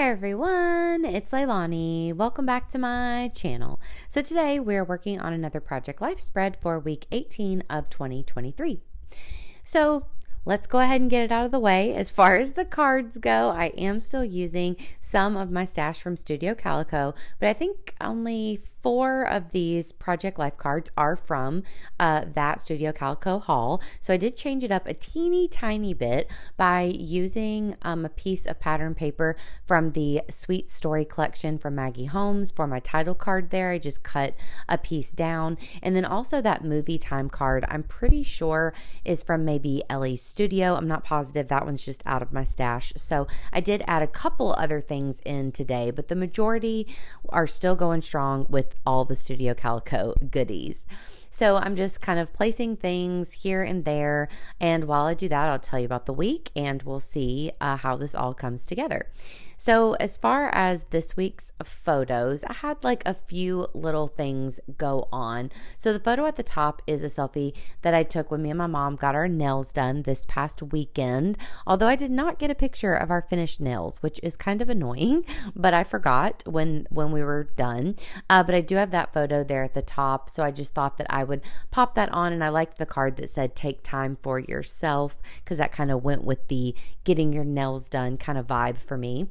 Hi everyone, it's Leilani. Welcome back to my channel. So today we're working on another Project Life spread for week 18 of 2023. So let's go ahead and get it out of the way. As far as the cards go, I am still using some of my stash from Studio Calico, but I think only 4 of these Project Life cards are from that Studio Calico haul. So I did change it up a teeny tiny bit by using a piece of pattern paper from the Sweet Story collection from Maggie Holmes for my title card there. I just cut a piece down. And then also that movie time card, I'm pretty sure is from maybe Ellie's Studio. I'm not positive. That one's just out of my stash. So I did add a couple other things in today, but the majority are still going strong with all the Studio Calico goodies. So I'm just kind of placing things here and there, and while I do that, I'll tell you about the week and we'll see how this all comes together. So as far as this week's photos, I had like a few little things go on. So the photo at the top is a selfie that I took when me and my mom got our nails done this past weekend. Although I did not get a picture of our finished nails, which is kind of annoying, but I forgot when we were done. But I do have that photo there at the top, so I just thought that I would pop that on, and I liked the card that said take time for yourself because that kind of went with the getting your nails done kind of vibe for me.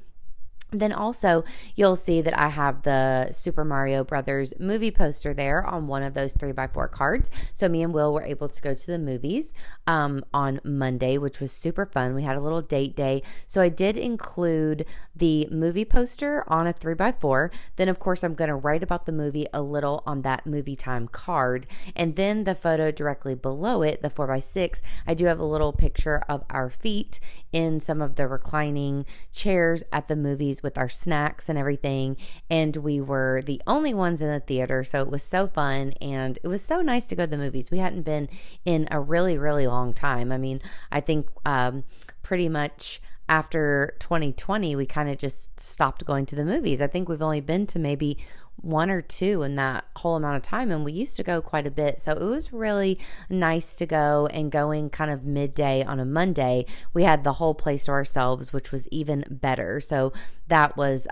Then also you'll see that I have the Super Mario Brothers movie poster there on one of those 3x4 cards. So me and Will were able to go to the movies on Monday, which was super fun. We had a little date day. So I did include the movie poster on a 3x4. Then of course I'm going to write about the movie a little on that movie time card. And then the photo directly below it, the 4x6, I do have a little picture of our feet in some of the reclining chairs at the movies with our snacks and everything, and we were the only ones in the theater, so it was so fun, and it was so nice to go to the movies. We hadn't been in a really long time. I mean, I think pretty much after 2020 we kind of just stopped going to the movies. I think we've only been to maybe 1 or 2 in that whole amount of time, and we used to go quite a bit, so it was really nice to go. And going kind of midday on a Monday, we had the whole place to ourselves, which was even better. So that was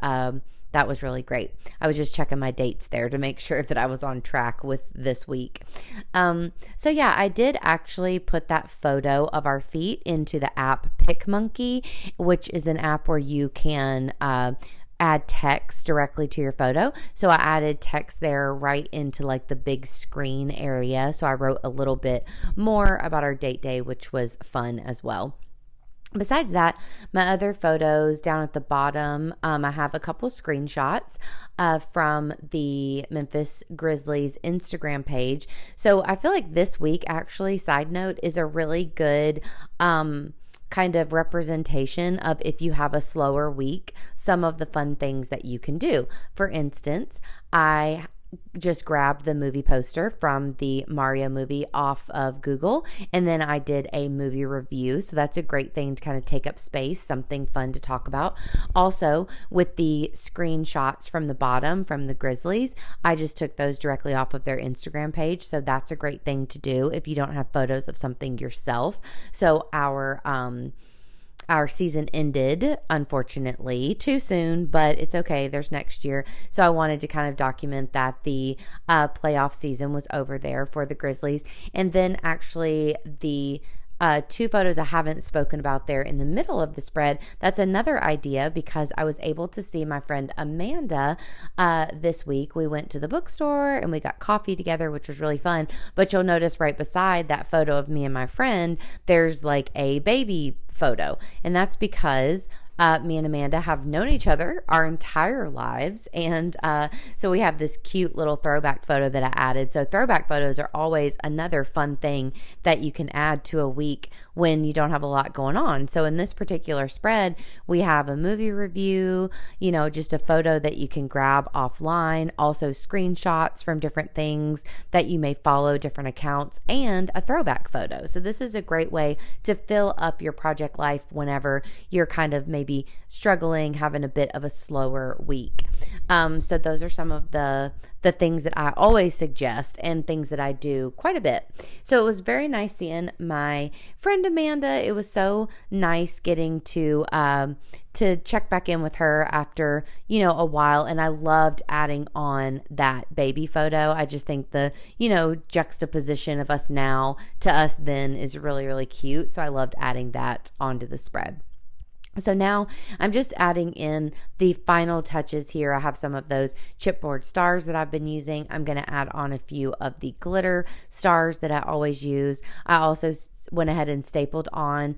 really great. I was just checking my dates there to make sure that I was on track with this week. So yeah, I did actually put that photo of our feet into the app PicMonkey, which is an app where you can add text directly to your photo. So I added text there right into like the big screen area. So I wrote a little bit more about our date day, which was fun as well. Besides that, my other photos down at the bottom, I have a couple screenshots from the Memphis Grizzlies Instagram page. So I feel like this week, actually, side note, is a really good kind of representation of, if you have a slower week, some of the fun things that you can do. For instance, I just grabbed the movie poster from the Mario movie off of Google, and then I did a movie review. So that's a great thing to kind of take up space, something fun to talk about. Also, with the screenshots from the bottom from the Grizzlies, I just took those directly off of their Instagram page. So that's a great thing to do if you don't have photos of something yourself. So our season ended, unfortunately, too soon, but it's okay. There's next year. So I wanted to kind of document that the playoff season was over there for the Grizzlies. And then actually the 2 photos I haven't spoken about there in the middle of the spread, that's another idea because I was able to see my friend Amanda this week. We went to the bookstore and we got coffee together, which was really fun. But you'll notice right beside that photo of me and my friend, there's like a baby photo. And that's because me and Amanda have known each other our entire lives, and so we have this cute little throwback photo that I added. So throwback photos are always another fun thing that you can add to a week when you don't have a lot going on. So in this particular spread, we have a movie review, just a photo that you can grab offline, also screenshots from different things that you may follow, different accounts, and a throwback photo. So this is a great way to fill up your project life whenever you're kind of maybe maybe struggling, having a bit of a slower week. So those are some of the things that I always suggest and things that I do quite a bit. So it was very nice seeing my friend Amanda. It was so nice getting to check back in with her after, a while. And I loved adding on that baby photo. I just think the, juxtaposition of us now to us then is really, really cute. So I loved adding that onto the spread. So now I'm just adding in the final touches here. I have some of those chipboard stars that I've been using. I'm going to add on a few of the glitter stars that I always use. I also went ahead and stapled on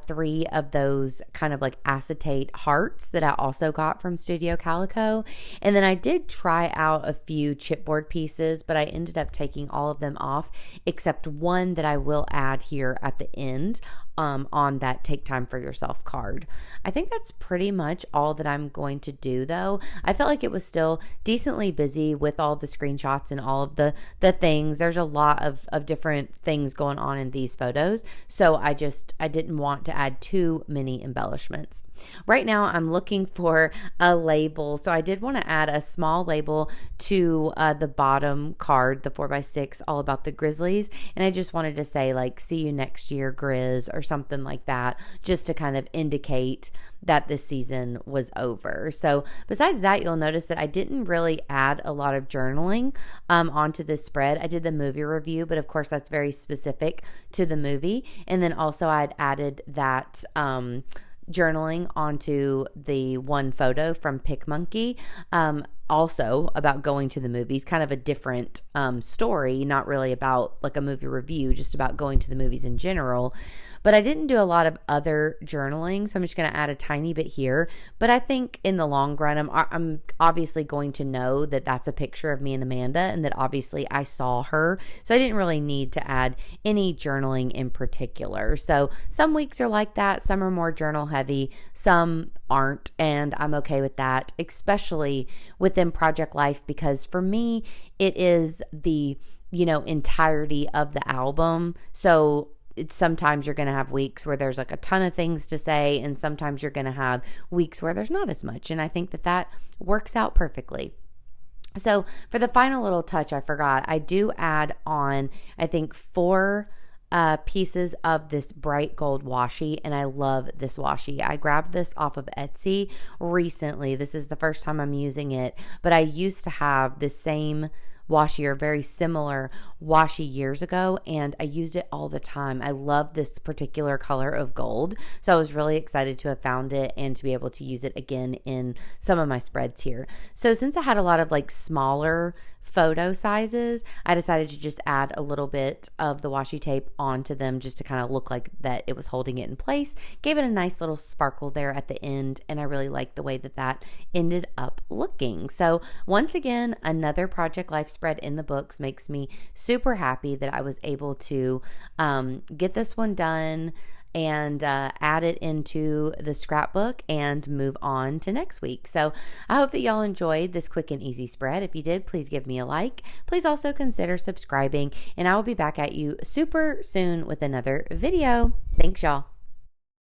3 of those kind of like acetate hearts that I also got from Studio Calico. And then I did try out a few chipboard pieces, but I ended up taking all of them off except one that I will add here at the end on that Take Time for Yourself card. I think that's pretty much all that I'm going to do though. I felt like it was still decently busy with all the screenshots and all of the things. There's a lot of different things going on in these photos. So I didn't want to add too many embellishments. Right now I'm looking for a label. So I did want to add a small label to the bottom card, the 4x6, all about the Grizzlies. And I just wanted to say like, see you next year, Grizz, or something like that, just to kind of indicate that this season was over. So besides that, you'll notice that I didn't really add a lot of journaling onto this spread. I did the movie review, but of course that's very specific to the movie. And then also I'd added that journaling onto the one photo from PicMonkey. Also about going to the movies, kind of a different story, not really about like a movie review, just about going to the movies in general. But I didn't do a lot of other journaling, so I'm just going to add a tiny bit here. But I think in the long run, I'm obviously going to know that that's a picture of me and Amanda, and that obviously I saw her. So I didn't really need to add any journaling in particular. So some weeks are like that. Some are more journal heavy. Some aren't, and I'm okay with that, especially within Project Life, because for me, it is the, entirety of the album. So sometimes you're going to have weeks where there's like a ton of things to say, and sometimes you're going to have weeks where there's not as much. And I think that works out perfectly. So for the final little touch, I forgot, I do add on, I think 4 pieces of this bright gold washi, and I love this washi. I grabbed this off of Etsy recently. This is the first time I'm using it, but I used to have the same washi or very similar washi years ago, and I used it all the time. I love this particular color of gold, so I was really excited to have found it and to be able to use it again in some of my spreads here. So since I had a lot of like smaller photo sizes, I decided to just add a little bit of the washi tape onto them just to kind of look like that it was holding it in place. Gave it a nice little sparkle there at the end, and I really liked the way that ended up looking. So once again, another Project Life spread in the books. Makes me super happy that I was able to get this one done and add it into the scrapbook and move on to next week. So I hope that y'all enjoyed this quick and easy spread. If you did, please give me a like. Please also consider subscribing, and I will be back at you super soon with another video. Thanks, y'all.